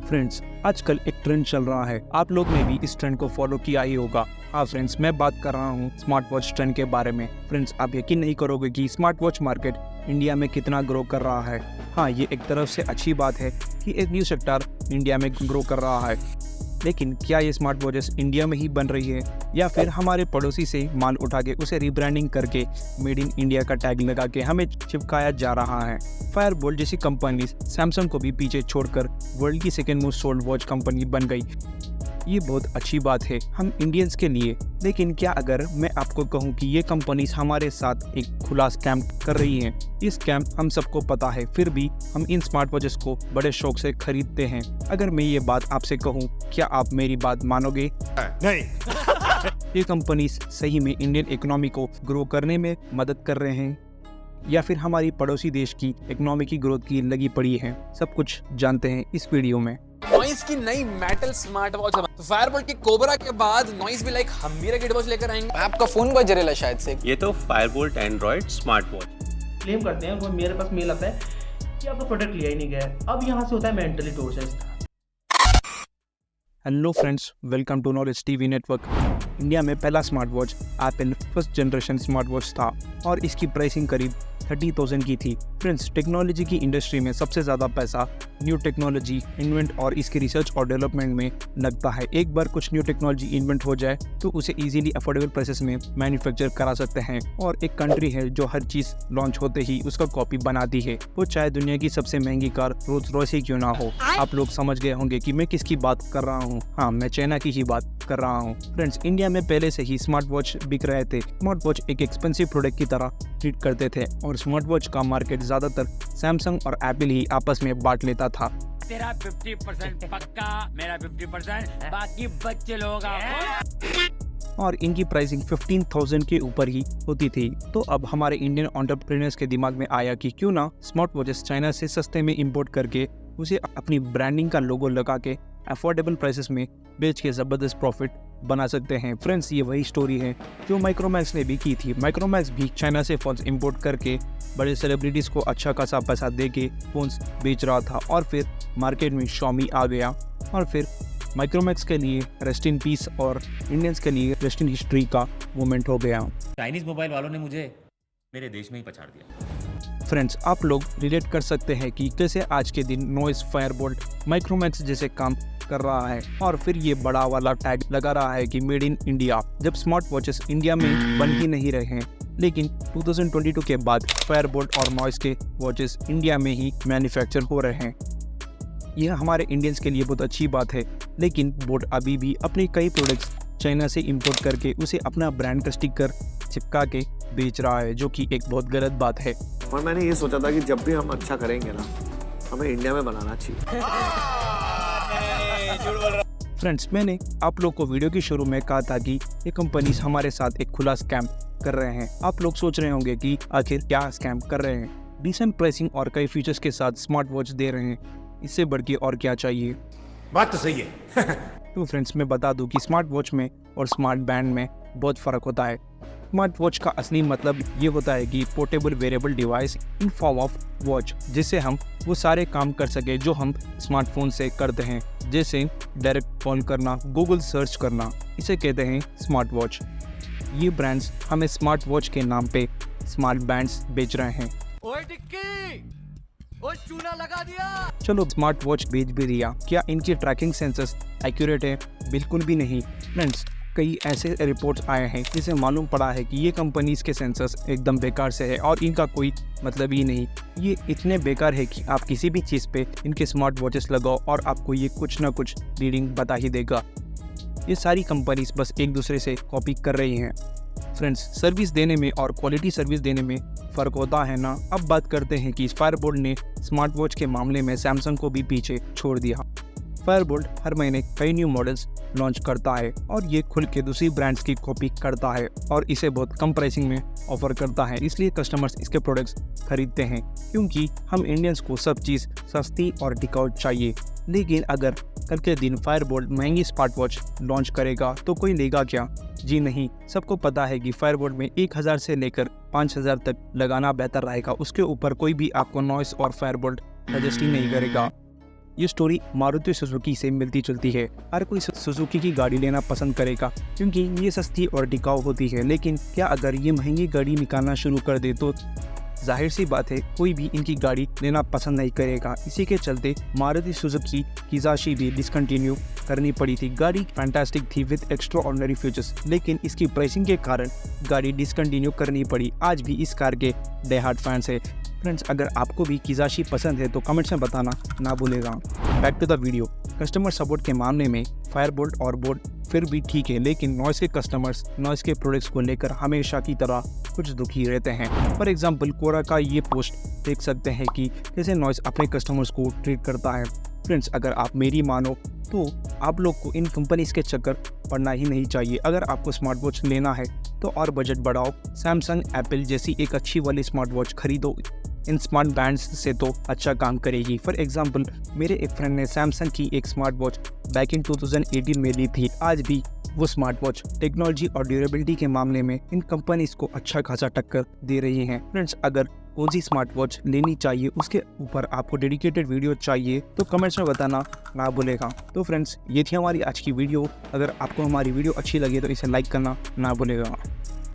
Friends, आजकल एक trend चल रहा है। आप लोग ने भी इस ट्रेंड को फॉलो किया ही होगा। हाँ फ्रेंड्स, मैं बात कर रहा हूँ स्मार्ट वॉच ट्रेंड के बारे में। फ्रेंड्स, आप यकीन नहीं करोगे कि स्मार्ट वॉच मार्केट इंडिया में कितना ग्रो कर रहा है। हाँ, ये एक तरफ से अच्छी बात है कि एक न्यू सेक्टर इंडिया में ग्रो कर रहा है, लेकिन क्या ये स्मार्ट वॉचेस इंडिया में ही बन रही है या फिर हमारे पड़ोसी से माल उठा के उसे रिब्रांडिंग करके मेड इन इंडिया का टैग लगा के हमें चिपकाया जा रहा है। फायरबोल्ट जैसी कंपनी सैमसंग को भी पीछे छोड़कर वर्ल्ड की second most sold watch company बन गई। ये बहुत अच्छी बात है हम इंडियंस के लिए, लेकिन क्या अगर मैं आपको कहूँ कि ये कंपनीज हमारे साथ एक खुला स्कैम कर रही हैं। ये स्कैम हम सबको पता है, फिर भी हम इन स्मार्ट वॉचेस को बड़े शौक से खरीदते हैं। अगर मैं ये बात आपसे कहूँ, क्या आप मेरी बात मानोगे? नहीं। ये कंपनीज सही में इंडियन इकोनॉमी को ग्रो करने में मदद कर रहे हैं या फिर हमारी पड़ोसी देश की इकोनॉमी की ग्रोथ की लगी पड़ी है? सब कुछ जानते हैं इस वीडियो में। नॉइस की नई मेटल स्मार्ट वॉच है। तो फायरबोल्ट की कोबरा के बाद नॉइस भी लाइक हम भी रेगेट वॉच लेकर आएंगे। आपका फोन बज रेला शायद से। ये तो Fireboltt Android smart watch claim करते हैं, वो मेरे पास मेल आता है कि आपका प्रोडक्ट लिया ही नहीं गया है। अब यहाँ से होता है mentally torture. Hello friends, welcome to knowledge TV network. India में पहला smart watch Apple first generation smart watch था और इसकी प्राइसिंग करीब 30,000 की थी। फ्रेंड्स, टेक्नोलॉजी की इंडस्ट्री में सबसे ज़्यादा पैसा न्यू टेक्नोलॉजी इन्वेंट और इसके रिसर्च और डेवलपमेंट में लगता है। एक बार कुछ न्यू टेक्नोलॉजी इन्वेंट हो जाए तो उसे इजीली अफोर्डेबल प्राइसेस में मैन्युफैक्चर करा सकते हैं। और एक कंट्री है जो हर चीज़ लॉन्च होते ही उसका कॉपी बनाती है, वो चाहे दुनिया की सबसे महंगी कार रोल्स रॉयस ही क्यों ना हो। आप लोग समझ गए होंगे कि मैं किसकी बात कर रहा हूँ। हाँ, मैं चाइना की ही बात कर रहा हूँ। फ्रेंड्स, इंडिया में पहले से ही स्मार्ट वॉच बिक रहे थे। स्मार्ट वॉच एक एक्सपेंसिव प्रोडक्ट की तरह ट्रीट करते थे और स्मार्ट वॉच का मार्केट ज्यादातर सैमसंग और एप्पल ही आपस में बांट लेता था। तेरा 50% पक्का, मेरा 50%, बाकी बच्चे लोग और इनकी प्राइसिंग 15,000 के ऊपर ही होती थी। तो अब हमारे इंडियन एंटरप्रेन्योर्स के दिमाग में आया कि क्यों ना स्मार्ट वॉचेस चाइना से सस्ते में इंपोर्ट करके उसे अपनी ब्रांडिंग का लोगो लगा के अफोर्डेबल प्राइसेस में बेच के ज़बरदस्त प्रॉफिट बना सकते हैं। फ्रेंड्स, ये वही स्टोरी है जो माइक्रोमैक्स ने भी की थी। माइक्रोमैक्स भी चाइना से फ़ोन्स इंपोर्ट करके बड़े सेलिब्रिटीज़ को अच्छा खासा पैसा दे के फ़ोन्स बेच रहा था और फिर मार्केट में शॉमी आ गया और फिर माइक्रोमैक्स के लिए रेस्ट इन पीस और इंडियंस के लिए रेस्ट इन हिस्ट्री का मोमेंट हो गया। चाइनीज मोबाइल वालों ने मुझे मेरे देश में ही पछाड़ दिया। फ्रेंड्स, आप लोग रिलेट कर सकते हैं कि कैसे आज के दिन नॉइस फायरबोल्ट माइक्रोमैक्स जैसे काम कर रहा है और फिर ये बड़ा वाला टैग लगा रहा है कि मेड इन इंडिया, जब स्मार्ट वॉचेस इंडिया में बन ही नहीं रहे हैं। लेकिन 2022 के बाद फायरबोल्ट और नॉइस के वॉचेस इंडिया में ही मैन्युफैक्चर हो रहे हैं। यह हमारे इंडियंस के लिए बहुत अच्छी बात है, लेकिन बोट अभी भी अपने कई प्रोडक्ट्स चाइना से इंपोर्ट करके उसे अपना ब्रांड का स्टिकर चिपका के बेच रहा है, जो कि एक बहुत गलत बात है। और मैंने ये सोचा था कि जब भी हम अच्छा करेंगे ना, हमें इंडिया में बनाना चाहिए। फ्रेंड्स, मैंने आप लोग को वीडियो के शुरू में कहा था कि ये कंपनीज हमारे साथ एक खुला स्कैम कर रहे हैं। आप लोग सोच रहे होंगे कि आखिर क्या स्कैम कर रहे हैं। डिसेंट प्राइसिंग और कई फीचर्स के साथ स्मार्ट वॉच दे रहे हैं, इससे बढ़ के और क्या चाहिए। बात तो सही है। तो फ्रेंड्स, मैं बता दूं कि स्मार्ट वॉच में और स्मार्ट बैंड में बहुत फ़र्क होता है। स्मार्ट वॉच का असली मतलब ये होता है कि portable wearable device in form of watch, जिससे हम वो सारे काम कर सके जो हम स्मार्टफोन से करते हैं, जैसे डायरेक्ट कॉल करना, गूगल सर्च करना। इसे कहते हैं स्मार्ट वॉच। ये ब्रांड्स हमें स्मार्ट वॉच के नाम पे स्मार्ट बैंड्स बेच रहे हैं। ओए टिक्की, ओए चूना लगा दिया। चलो, स्मार्ट वॉच बेच भी दिया, क्या इनकी ट्रैकिंग सेंसर्स एक्यूरेट है? बिल्कुल भी नहीं। फ्रेंड्स, कई ऐसे रिपोर्ट्स आए हैं जिसे मालूम पड़ा है कि ये कंपनीज के सेंसर्स एकदम बेकार से है और इनका कोई मतलब ही नहीं। ये इतने बेकार है कि आप किसी भी चीज़ पे इनके स्मार्ट वॉचेस लगाओ और आपको ये कुछ ना कुछ रीडिंग बता ही देगा। ये सारी कंपनीज बस एक दूसरे से कॉपी कर रही हैं। फ्रेंड्स, सर्विस देने में और क्वालिटी सर्विस देने में फ़र्क होता है ना। अब बात करते हैं कि फायरबोल्ट ने स्मार्ट वॉच के मामले में सैमसंग को भी पीछे छोड़ दिया। फायरबोल्ट हर महीने कई न्यू मॉडल्स लॉन्च करता है और ये खुल के दूसरी ब्रांड्स की कॉपी करता है और इसे बहुत कम प्राइसिंग में ऑफर करता है। इसलिए कस्टमर्स इसके प्रोडक्ट्स खरीदते हैं, क्योंकि हम इंडियंस को सब चीज़ सस्ती और टिकाऊ चाहिए। लेकिन अगर कल के दिन फायरबोल्ट महंगी स्मार्ट वॉच लॉन्च करेगा तो कोई लेगा क्या? जी नहीं। सबको पता है कि फायरबोल्ट में 1000 से लेकर 5000 तक लगाना बेहतर रहेगा। उसके ऊपर कोई भी आपको नॉइस और फायरबोल्ट सजेस्ट ही नहीं करेगा। ये स्टोरी मारुति सुजुकी से मिलती जुलती है। हर कोई सुजुकी की गाड़ी लेना पसंद करेगा क्योंकि ये सस्ती और टिकाऊ होती है, लेकिन क्या अगर ये महंगी गाड़ी निकालना शुरू कर दे तो जाहिर सी बात है कोई भी इनकी गाड़ी लेना पसंद नहीं करेगा। इसी के चलते मारुति सुजुकी किजाशी भी डिसकंटिन्यू करनी पड़ी थी। गाड़ी फैंटास्टिक थी विद एक्स्ट्रा ऑर्डिनरी फीचर्स, लेकिन इसकी प्राइसिंग के कारण गाड़ी डिसकंटिन्यू करनी पड़ी। आज भी इस कार के डे हार्ड फैंस है। फ्रेंड्स, अगर आपको भी किजाशी पसंद है तो कमेंट्स में बताना ना भूलेगा। Back to the video. Customer support के मामले में फायरबोल्ट और बोल्ट फिर भी ठीक है, लेकिन नॉइस के कस्टमर्स नॉइस के प्रोडक्ट्स को लेकर हमेशा की तरह कुछ दुखी रहते हैं। फॉर एग्जांपल कोरा का ये पोस्ट देख सकते हैं कि कैसे नॉइस अपने कस्टमर्स को ट्रीट करता है। फ्रेंड्स, अगर आप मेरी मानो तो आप लोग को इन कंपनीज के चक्कर पड़ना ही नहीं चाहिए। अगर आपको स्मार्ट वॉच लेना है तो और बजट बढ़ाओ, सैमसंग एप्पल जैसी एक अच्छी वाली स्मार्ट वॉच खरीदो। इन स्मार्ट बैंड्स से तो अच्छा काम करेगी। फॉर एग्जांपल मेरे एक फ्रेंड ने सैमसंग की एक स्मार्ट वॉच बैक इन 2018 में ली थी। आज भी वो स्मार्ट वॉच टेक्नोलॉजी और ड्यूरेबिलिटी के मामले में इन कंपनीज को अच्छा खासा टक्कर दे रही हैं। फ्रेंड्स, अगर कौन सी स्मार्ट वॉच लेनी चाहिए उसके ऊपर आपको डेडिकेटेड वीडियो चाहिए तो कमेंट्स में बताना ना भूलेगा। तो फ्रेंड्स, ये थी हमारी आज की वीडियो। अगर आपको हमारी वीडियो अच्छी लगे तो इसे लाइक करना ना भूलेगा।